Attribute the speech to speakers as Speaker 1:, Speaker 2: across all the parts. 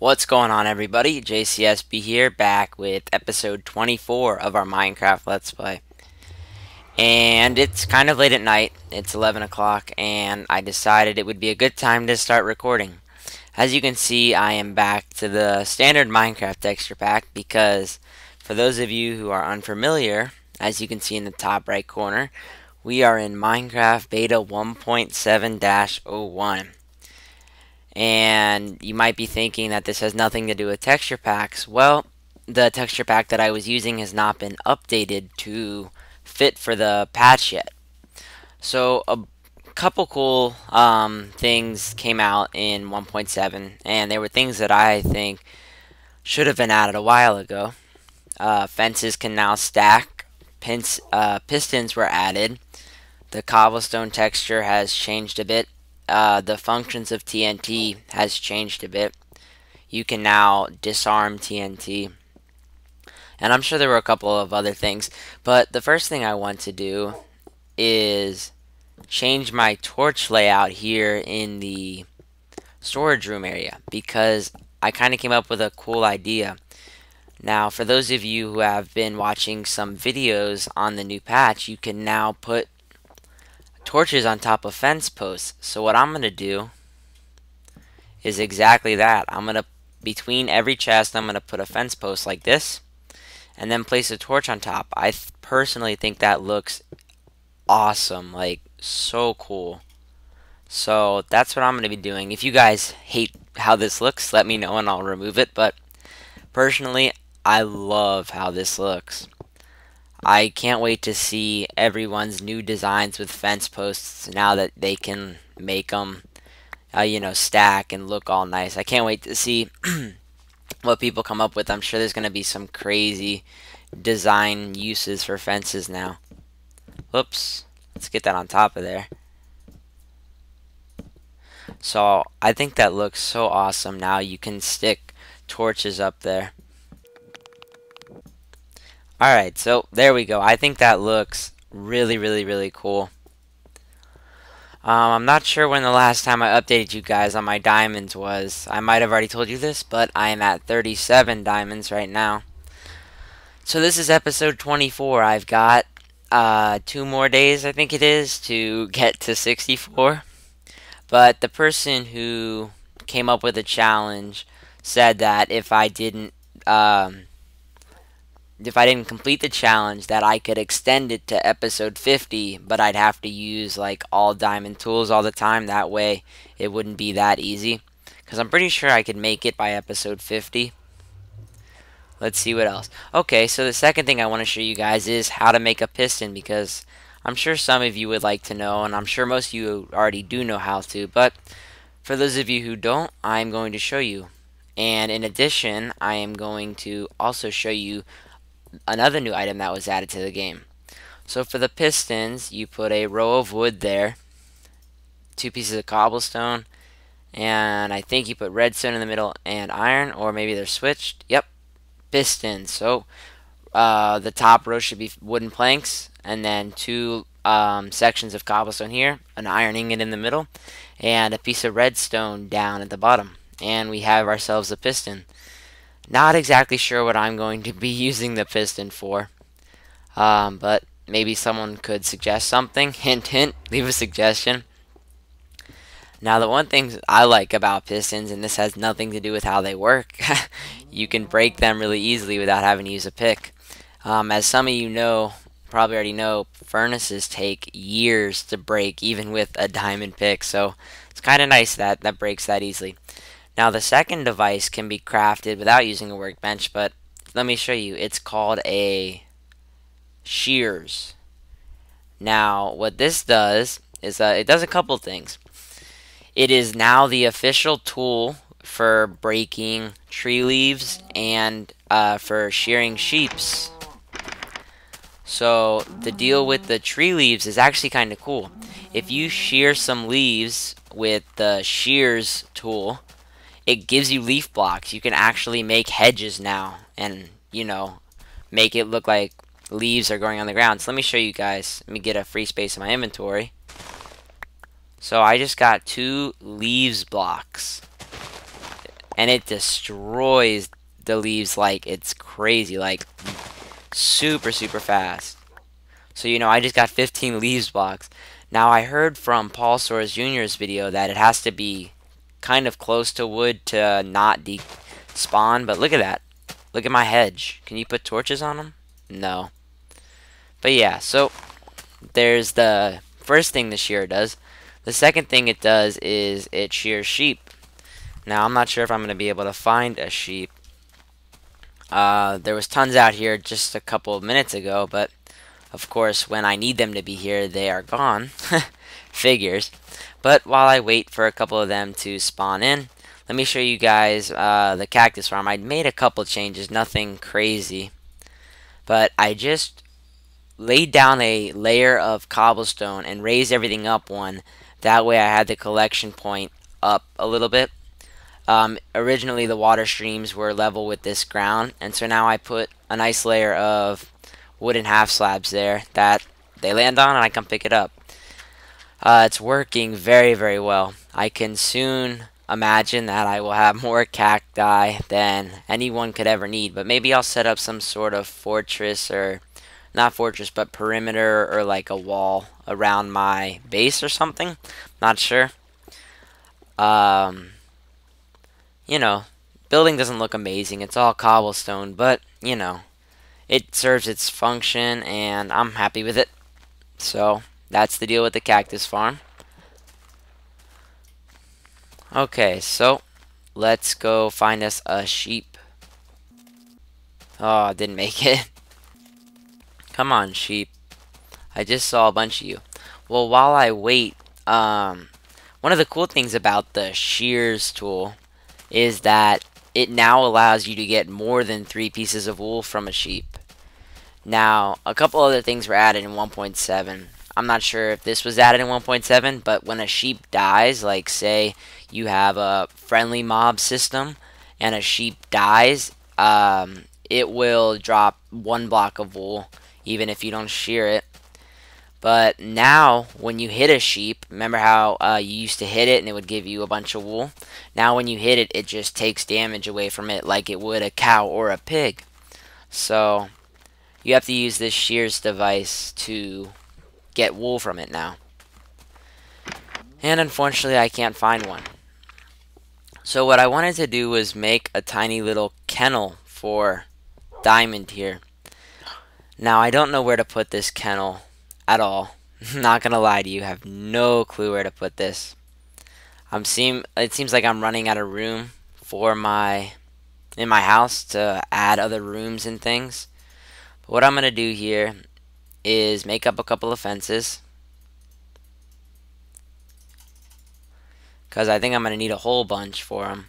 Speaker 1: What's going on, everybody? JCSB here, back with episode 24 of our Minecraft Let's Play. And it's kind of late at night, it's 11 o'clock, and I decided it would be a good time to start recording. As you can see, I am back to the standard Minecraft texture pack because, for those of you who are unfamiliar, as you can see in the top right corner, we are in Minecraft Beta 1.7-01. And you might be thinking that this has nothing to do with texture packs. Well, the texture pack that I was using has not been updated to fit for the patch yet. So a couple cool things came out in 1.7, and they were things that I think should have been added a while ago. Fences can now stack. Pistons were added. The cobblestone texture has changed a bit. The functions of TNT has changed a bit. You can now disarm TNT. And I'm sure there were a couple of other things. But the first thing I want to do is change my torch layout here in the storage room area, because I kind of came up with a cool idea. Now, for those of you who have been watching some videos on the new patch, you can now put torches on top of fence posts. So what I'm going to do is exactly that. Between every chest, I'm going to put a fence post like this, and then place a torch on top. I personally think that looks awesome, like so cool. So that's what I'm going to be doing. If you guys hate how this looks, let me know and I'll remove it. But personally, I love how this looks. I can't wait to see everyone's new designs with fence posts now that they can make them, stack and look all nice. I can't wait to see what people come up with. I'm sure there's going to be some crazy design uses for fences now. Whoops. Let's get that on top of there. So I think that looks so awesome. Now you can stick torches up there. Alright, so there we go. I think that looks really cool. I'm not sure when the last time I updated you guys on my diamonds was. I might have already told you this, but I am at 37 diamonds right now. So this is episode 24. I've got 2 more days, I think it is, to get to 64. But the person who came up with the challenge said that if I didn't complete the challenge, that I could extend it to episode 50, but I'd have to use like all diamond tools all the time. That way it wouldn't be that easy, because I'm pretty sure I could make it by episode 50. Let's see what else. Okay, so the second thing I want to show you guys is how to make a piston, because I'm sure some of you would like to know, and I'm sure most of you already do know how to, but for those of you who don't, I'm going to show you. And in addition, I am going to also show you another new item that was added to the game. So for the pistons, you put a row of wood there, 2 pieces of cobblestone, and I think you put redstone in the middle and iron, or maybe they're switched. Yep, pistons. So the top row should be wooden planks, and then 2 sections of cobblestone here, an iron ingot in the middle, and a piece of redstone down at the bottom, and we have ourselves a piston. Not exactly sure what I'm going to be using the piston for, but maybe someone could suggest something. Hint, hint, leave a suggestion. Now, the one thing I like about pistons, and this has nothing to do with how they work, you can break them really easily without having to use a pick. As some of you know, probably already know, furnaces take years to break, even with a diamond pick, so it's kind of nice that that breaks that easily. Now, the second device can be crafted without using a workbench, but let me show you. It's called a shears. Now, what this does is it does a couple things. It is now the official tool for breaking tree leaves and for shearing sheeps. So the deal with the tree leaves is actually kind of cool. If you shear some leaves with the shears tool, it gives you leaf blocks. You can actually make hedges now and, make it look like leaves are growing on the ground. So let me show you guys. Let me get a free space in my inventory. So I just got 2 leaves blocks. and it destroys the leaves like it's crazy, like super, super fast. So, I just got 15 leaves blocks. Now, I heard from Paul Soares Jr.'s video that it has to be kind of close to wood to not despawn, but look at that. Look at my hedge. Can you put torches on them? No. But yeah, so there's the first thing the shearer does. The second thing it does is it shears sheep. Now, I'm not sure if I'm going to be able to find a sheep. There was tons out here just a couple of minutes ago, but of course, when I need them to be here, they are gone. Figures. But while I wait for a couple of them to spawn in, let me show you guys the cactus farm. I made a couple changes, nothing crazy. But I just laid down a layer of cobblestone and raised everything up one. That way I had the collection point up a little bit. Originally the water streams were level with this ground, and so now I put a nice layer of wooden half slabs there that they land on and I can pick it up. It's working very, very well. I can soon imagine that I will have more cacti than anyone could ever need, but maybe I'll set up some sort of fortress, or not fortress, but perimeter, or like a wall around my base or something. Not sure. Building doesn't look amazing. It's all cobblestone, but it serves its function and I'm happy with it. So that's the deal with the cactus farm. Okay, so let's go find us a sheep. Oh, didn't make it. Come on, sheep. I just saw a bunch of you. Well, while I wait, one of the cool things about the shears tool is that it now allows you to get more than 3 pieces of wool from a sheep. Now, a couple other things were added in 1.7. I'm not sure if this was added in 1.7, but when a sheep dies, like say you have a friendly mob system and a sheep dies, it will drop 1 block of wool even if you don't shear it. But now, when you hit a sheep, remember how you used to hit it and it would give you a bunch of wool? Now when you hit it, it just takes damage away from it like it would a cow or a pig. So, you have to use this shears device to get wool from it now. And unfortunately, I can't find one. So what I wanted to do was make a tiny little kennel for Diamond here. Now, I don't know where to put this kennel at all. Not gonna lie to you, I have no clue where to put this. It seems like I'm running out of room for in my house to add other rooms and things. But what I'm gonna do here is make up a couple of fences, because I think I'm gonna need a whole bunch for them.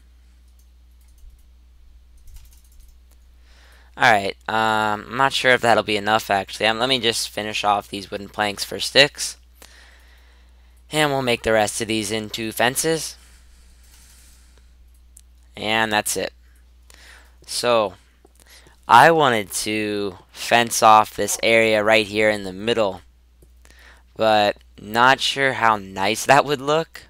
Speaker 1: Alright, I'm not sure if that'll be enough actually. Let me just finish off these wooden planks for sticks. And we'll make the rest of these into fences. And that's it. So, I wanted to fence off this area right here in the middle, but not sure how nice that would look.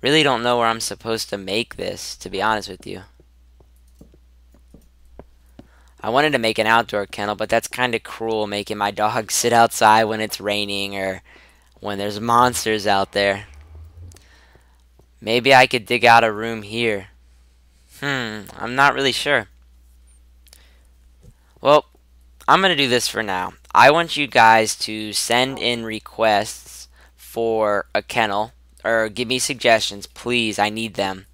Speaker 1: Really don't know where I'm supposed to make this, to be honest with you. I wanted to make an outdoor kennel, but that's kind of cruel, making my dog sit outside when it's raining or when there's monsters out there. Maybe I could dig out a room here. I'm not really sure. Well, I'm going to do this for now. I want you guys to send in requests for a kennel, or give me suggestions, please. I need them.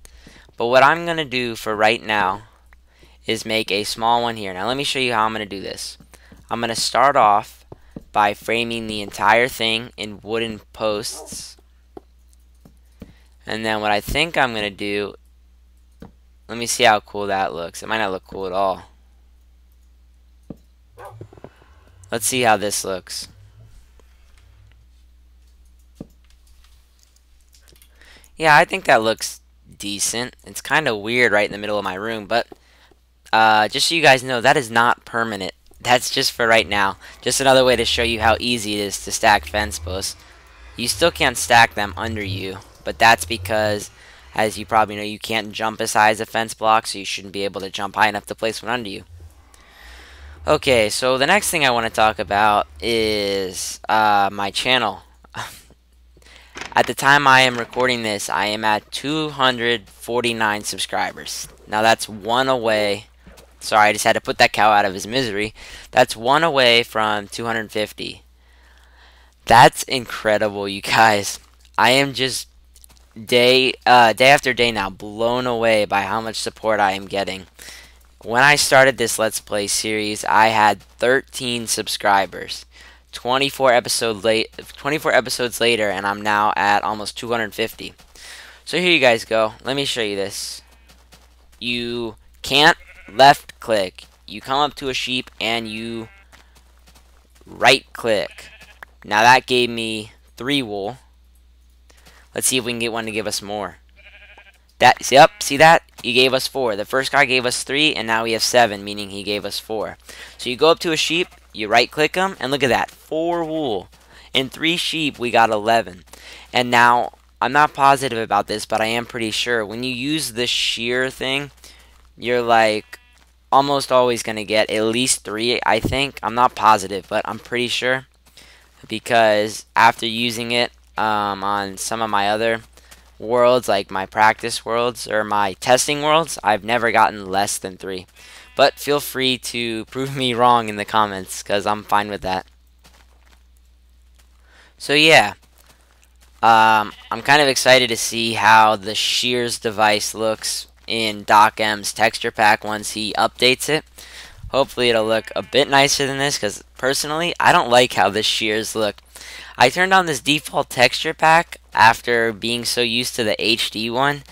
Speaker 1: But what I'm going to do for right now is make a small one here. Now let me show you how I'm going to do this. I'm going to start off by framing the entire thing in wooden posts. And then what I think I'm going to do, let me see how cool that looks. It might not look cool at all. Let's see how this looks. Yeah, I think that looks decent. It's kind of weird right in the middle of my room, but just so you guys know, that is not permanent. That's just for right now. Just another way to show you how easy it is to stack fence posts. You still can't stack them under you, but that's because As you probably know, you can't jump as high as a fence block, so you shouldn't be able to jump high enough to place one under you. Okay, so the next thing I want to talk about is my channel. At the time I am recording this, I am at 249 subscribers. Now that's one away. Sorry, I just had to put that cow out of his misery. That's one away from 250. That's incredible, you guys. I am just day after day now blown away by how much support I am getting. When I started this Let's Play series, I had 13 subscribers. 24 episodes later, and I'm now at almost 250. So here you guys go. Let me show you this. You can't left click. You come up to a sheep and you right click. Now that gave me 3 wool. Let's see if we can get one to give us more. Yep, see that? He gave us 4. The first guy gave us 3, and now we have 7, meaning he gave us 4. So you go up to a sheep, you right click them, and look at that, 4 wool. In 3 sheep, we got 11. And now, I'm not positive about this, but I am pretty sure. When you use the shear thing, you're like almost always going to get at least 3, I think. I'm not positive, but I'm pretty sure. Because after using it on some of my other worlds, like my practice worlds or my testing worlds, I've never gotten less than 3. But feel free to prove me wrong in the comments, because I'm fine with that. So yeah, I'm kind of excited to see how the shears device looks in Doc M's texture pack once he updates it. Hopefully it'll look a bit nicer than this, because personally, I don't like how the shears look. I turned on this default texture pack after being so used to the HD one,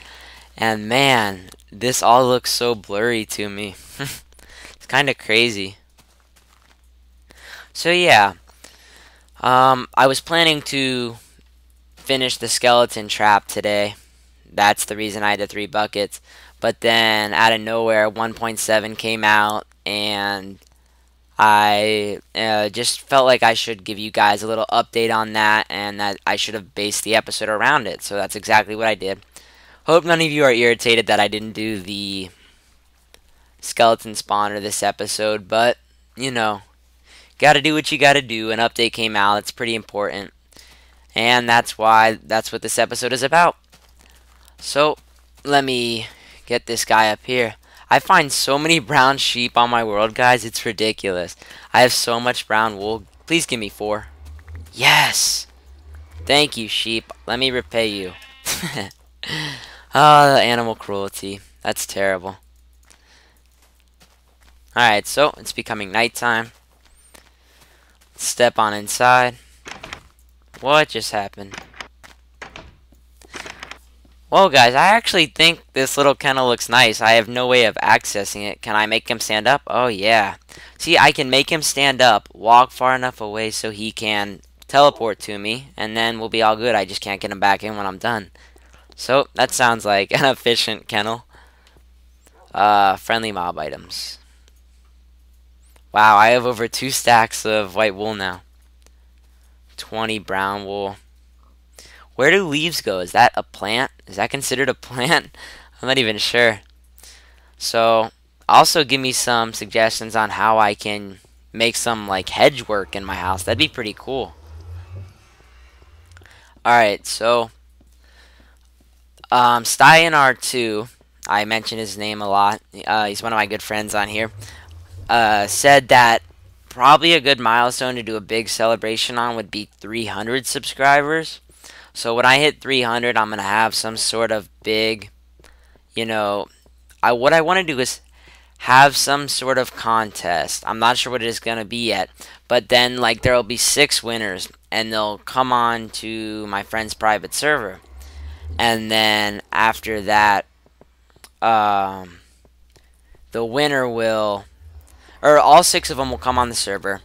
Speaker 1: and man, this all looks so blurry to me. It's kind of crazy. So yeah, I was planning to finish the skeleton trap today. That's the reason I had the 3 buckets. But then out of nowhere, 1.7 came out, and I just felt like I should give you guys a little update on that, and that I should have based the episode around it. So that's exactly what I did. Hope none of you are irritated that I didn't do the skeleton spawner this episode, but, you know, gotta do what you gotta do. An update came out. It's pretty important. And that's what this episode is about. So, let me get this guy up here. I find so many brown sheep on my world, guys. It's ridiculous. I have so much brown wool. Please give me 4. Yes! Thank you, sheep. Let me repay you. Oh, the animal cruelty. That's terrible. Alright, so it's becoming nighttime. Step on inside. What just happened? Well, guys, I actually think this little kennel looks nice. I have no way of accessing it. Can I make him stand up? Oh, yeah. See, I can make him stand up, walk far enough away so he can teleport to me, and then we'll be all good. I just can't get him back in when I'm done. So, that sounds like an efficient kennel. Friendly mob items. Wow, I have over 2 stacks of white wool now. 20 brown wool. Where do leaves go? Is that a plant? Is that considered a plant? I'm not even sure. So, also give me some suggestions on how I can make some like hedge work in my house. That'd be pretty cool. Alright, so StyNR2, I mention his name a lot. He's one of my good friends on here. Said that probably a good milestone to do a big celebration on would be 300 subscribers. So when I hit 300, I'm going to have some sort of big, you know, what I want to do is have some sort of contest. I'm not sure what it is going to be yet. But then, like, there will be 6 winners, and they'll come on to my friend's private server. And then after that, the winner will, or all 6 of them will come on the server.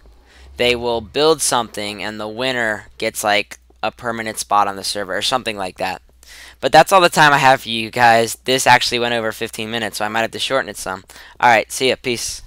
Speaker 1: They will build something, and the winner gets, like, a permanent spot on the server or something like that. But that's all the time I have for you guys. This actually went over 15 minutes, so I might have to shorten it some. Alright, see ya. Peace.